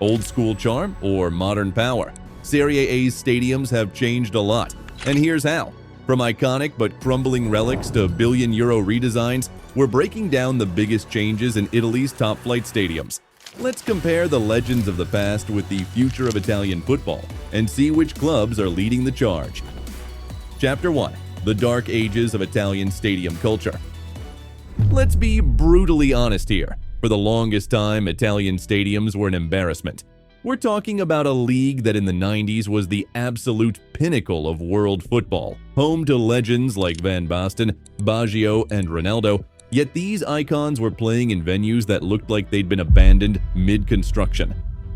Old school charm or modern power? Serie A's stadiums have changed a lot, and here's how. From iconic but crumbling relics to billion-euro redesigns, we're breaking down the biggest changes in Italy's top-flight stadiums. Let's compare the legends of the past with the future of Italian football and see which clubs are leading the charge. Chapter 1. The Dark Ages of Italian Stadium Culture. Let's be brutally honest here. For the longest time, Italian stadiums were an embarrassment. We're talking about a league that in the 90s was the absolute pinnacle of world football, home to legends like Van Basten, Baggio, and Ronaldo, yet these icons were playing in venues that looked like they'd been abandoned mid-construction.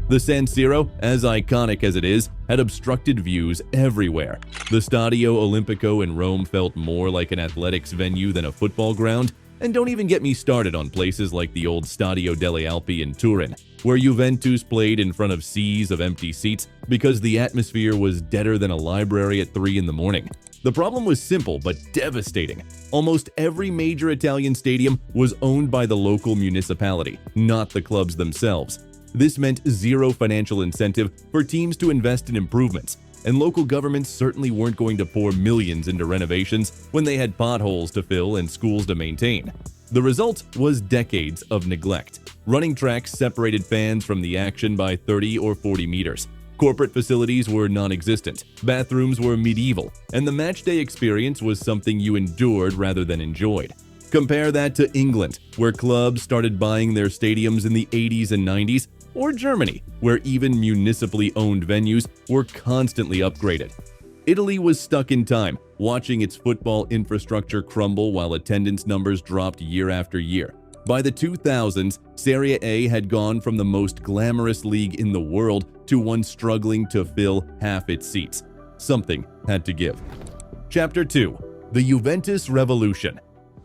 The San Siro, as iconic as it is, had obstructed views everywhere. The Stadio Olimpico in Rome felt more like an athletics venue than a football ground. And don't even get me started on places like the old Stadio delle Alpi in Turin, where Juventus played in front of seas of empty seats because the atmosphere was deader than a library at 3 in the morning. The problem was simple but devastating. Almost every major Italian stadium was owned by the local municipality, not the clubs themselves. This meant zero financial incentive for teams to invest in improvements, and local governments certainly weren't going to pour millions into renovations when they had potholes to fill and schools to maintain. The result was decades of neglect. Running tracks separated fans from the action by 30 or 40 meters. Corporate facilities were non-existent, bathrooms were medieval, and the matchday experience was something you endured rather than enjoyed. Compare that to England, where clubs started buying their stadiums in the 80s and 90s, or Germany, where even municipally owned venues were constantly upgraded. Italy was stuck in time, watching its football infrastructure crumble while attendance numbers dropped year after year. By the 2000s, Serie A had gone from the most glamorous league in the world to one struggling to fill half its seats. Something had to give. Chapter 2. The Juventus Revolution.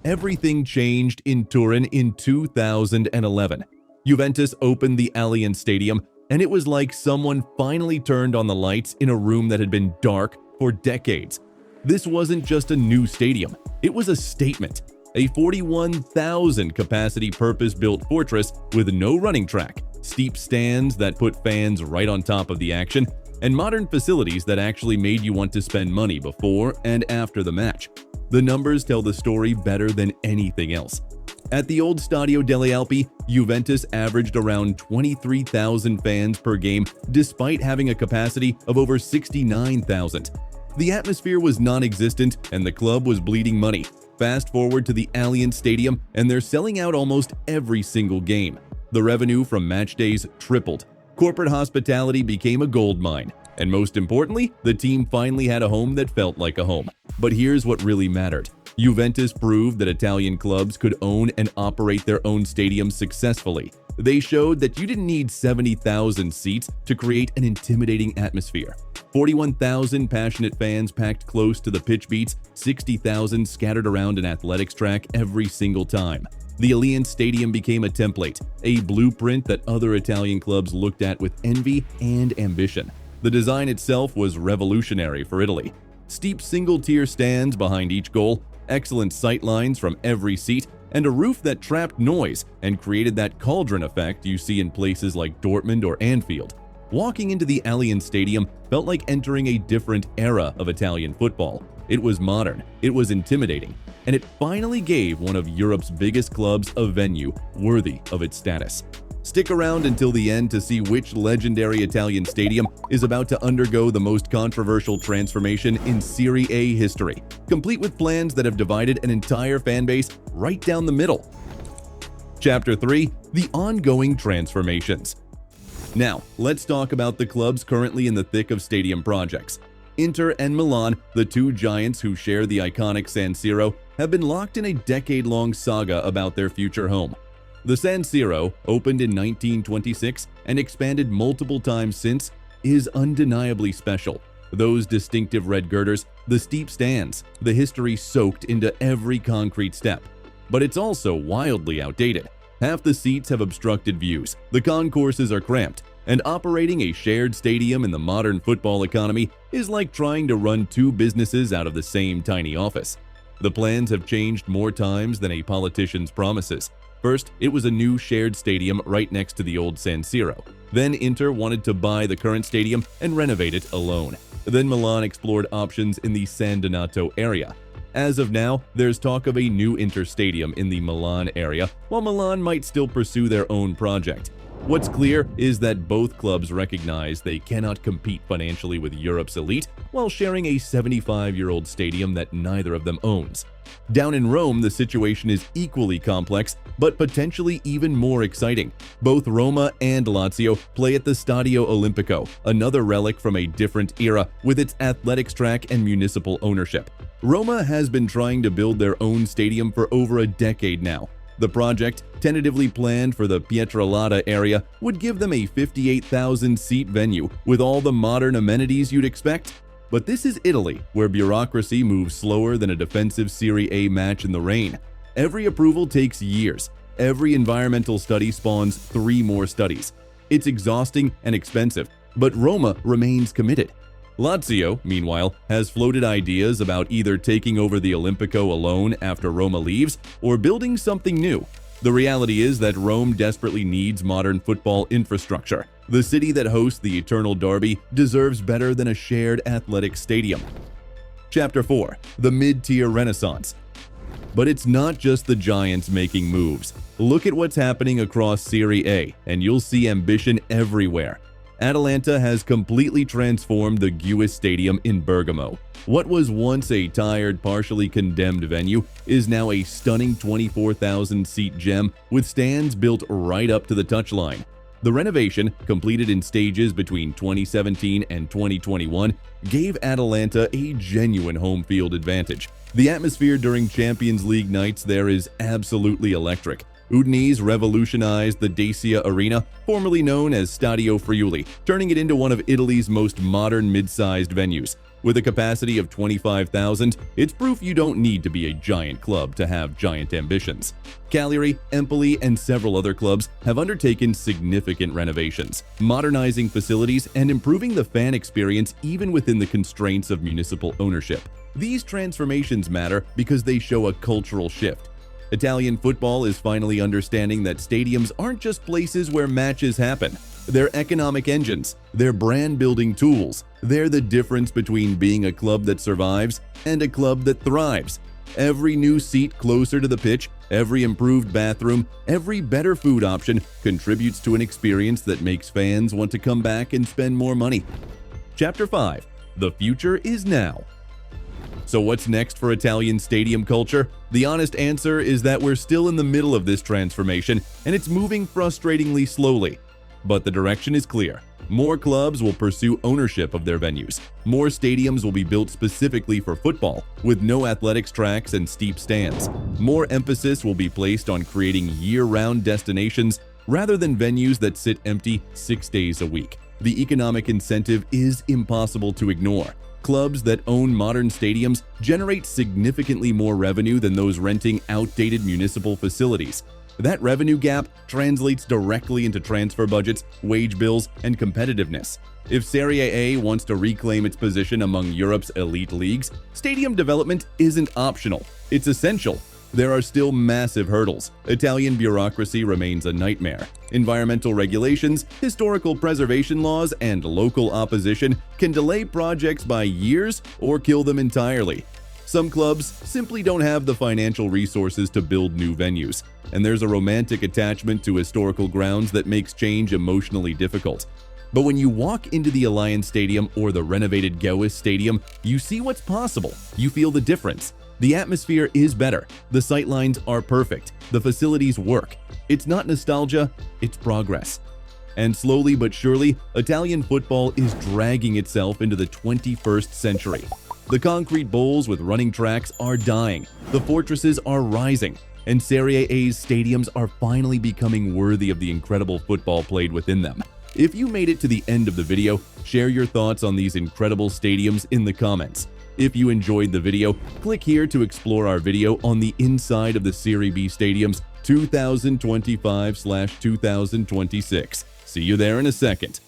Everything changed in Turin in 2011. Juventus opened the Allianz Stadium, and it was like someone finally turned on the lights in a room that had been dark for decades. This wasn't just a new stadium, it was a statement. A 41,000 capacity purpose-built fortress with no running track, steep stands that put fans right on top of the action, and modern facilities that actually made you want to spend money before and after the match. The numbers tell the story better than anything else. At the old Stadio delle Alpi, Juventus averaged around 23,000 fans per game despite having a capacity of over 69,000. The atmosphere was non-existent and the club was bleeding money. Fast forward to the Allianz Stadium and they're selling out almost every single game. The revenue from match days tripled. Corporate hospitality became a gold mine. And most importantly, the team finally had a home that felt like a home. But here's what really mattered. Juventus proved that Italian clubs could own and operate their own stadiums successfully. They showed that you didn't need 70,000 seats to create an intimidating atmosphere. 41,000 passionate fans packed close to the pitch beats, 60,000 scattered around an athletics track every single time. The Allianz Stadium became a template, a blueprint that other Italian clubs looked at with envy and ambition. The design itself was revolutionary for Italy. Steep single-tier stands behind each goal, excellent sight lines from every seat, and a roof that trapped noise and created that cauldron effect you see in places like Dortmund or Anfield. Walking into the Allianz Stadium felt like entering a different era of Italian football. It was modern, it was intimidating, and it finally gave one of Europe's biggest clubs a venue worthy of its status. Stick around until the end to see which legendary Italian stadium is about to undergo the most controversial transformation in Serie A history, complete with plans that have divided an entire fan base right down the middle. Chapter 3. The ongoing transformations. Now, let's talk about the clubs currently in the thick of stadium projects. Inter and Milan, the two giants who share the iconic San Siro, have been locked in a decade-long saga about their future home. The San Siro, opened in 1926 and expanded multiple times since, is undeniably special. Those distinctive red girders, the steep stands, the history soaked into every concrete step. But it's also wildly outdated. Half the seats have obstructed views, the concourses are cramped, and operating a shared stadium in the modern football economy is like trying to run two businesses out of the same tiny office. The plans have changed more times than a politician's promises. First, it was a new shared stadium right next to the old San Siro. Then Inter wanted to buy the current stadium and renovate it alone. Then Milan explored options in the San Donato area. As of now, there's talk of a new Inter stadium in the Milan area, while Milan might still pursue their own project. What's clear is that both clubs recognize they cannot compete financially with Europe's elite while sharing a 75-year-old stadium that neither of them owns. Down in Rome, the situation is equally complex, but potentially even more exciting. Both Roma and Lazio play at the Stadio Olimpico, another relic from a different era with its athletics track and municipal ownership. Roma has been trying to build their own stadium for over a decade now. The project, tentatively planned for the Pietralata area, would give them a 58,000-seat venue with all the modern amenities you'd expect. But this is Italy, where bureaucracy moves slower than a defensive Serie A match in the rain. Every approval takes years. Every environmental study spawns 3 more studies. It's exhausting and expensive, but Roma remains committed. Lazio, meanwhile, has floated ideas about either taking over the Olimpico alone after Roma leaves or building something new. The reality is that Rome desperately needs modern football infrastructure. The city that hosts the Eternal Derby deserves better than a shared athletic stadium. Chapter 4. The Mid-Tier Renaissance. But it's not just the giants making moves. Look at what's happening across Serie A, and you'll see ambition everywhere. Atalanta has completely transformed the Gewiss Stadium in Bergamo. What was once a tired, partially condemned venue is now a stunning 24,000-seat gem with stands built right up to the touchline. The renovation, completed in stages between 2017 and 2021, gave Atalanta a genuine home field advantage. The atmosphere during Champions League nights there is absolutely electric. Udinese revolutionized the Dacia Arena, formerly known as Stadio Friuli, turning it into one of Italy's most modern mid-sized venues. With a capacity of 25,000, it's proof you don't need to be a giant club to have giant ambitions. Cagliari, Empoli, and several other clubs have undertaken significant renovations, modernizing facilities and improving the fan experience even within the constraints of municipal ownership. These transformations matter because they show a cultural shift. Italian football is finally understanding that stadiums aren't just places where matches happen. They're economic engines, they're brand-building tools. They're the difference between being a club that survives and a club that thrives. Every new seat closer to the pitch, every improved bathroom, every better food option contributes to an experience that makes fans want to come back and spend more money. Chapter 5. The future is now. So what's next for Italian stadium culture? The honest answer is that we're still in the middle of this transformation, and it's moving frustratingly slowly. But the direction is clear. More clubs will pursue ownership of their venues. More stadiums will be built specifically for football, with no athletics tracks and steep stands. More emphasis will be placed on creating year-round destinations rather than venues that sit empty 6 days a week. The economic incentive is impossible to ignore. Clubs that own modern stadiums generate significantly more revenue than those renting outdated municipal facilities. That revenue gap translates directly into transfer budgets, wage bills, and competitiveness. If Serie A wants to reclaim its position among Europe's elite leagues, stadium development isn't optional, it's essential. There are still massive hurdles. Italian bureaucracy remains a nightmare. Environmental regulations, historical preservation laws, and local opposition can delay projects by years or kill them entirely. Some clubs simply don't have the financial resources to build new venues, and there's a romantic attachment to historical grounds that makes change emotionally difficult. But when you walk into the Allianz Stadium or the renovated Gewiss Stadium, you see what's possible. You feel the difference. The atmosphere is better, the sightlines are perfect, the facilities work. It's not nostalgia, it's progress. And slowly but surely, Italian football is dragging itself into the 21st century. The concrete bowls with running tracks are dying, the fortresses are rising, and Serie A's stadiums are finally becoming worthy of the incredible football played within them. If you made it to the end of the video, share your thoughts on these incredible stadiums in the comments. If you enjoyed the video, click here to explore our video on the inside of the Serie B Stadiums 2025/2026. See you there in a second.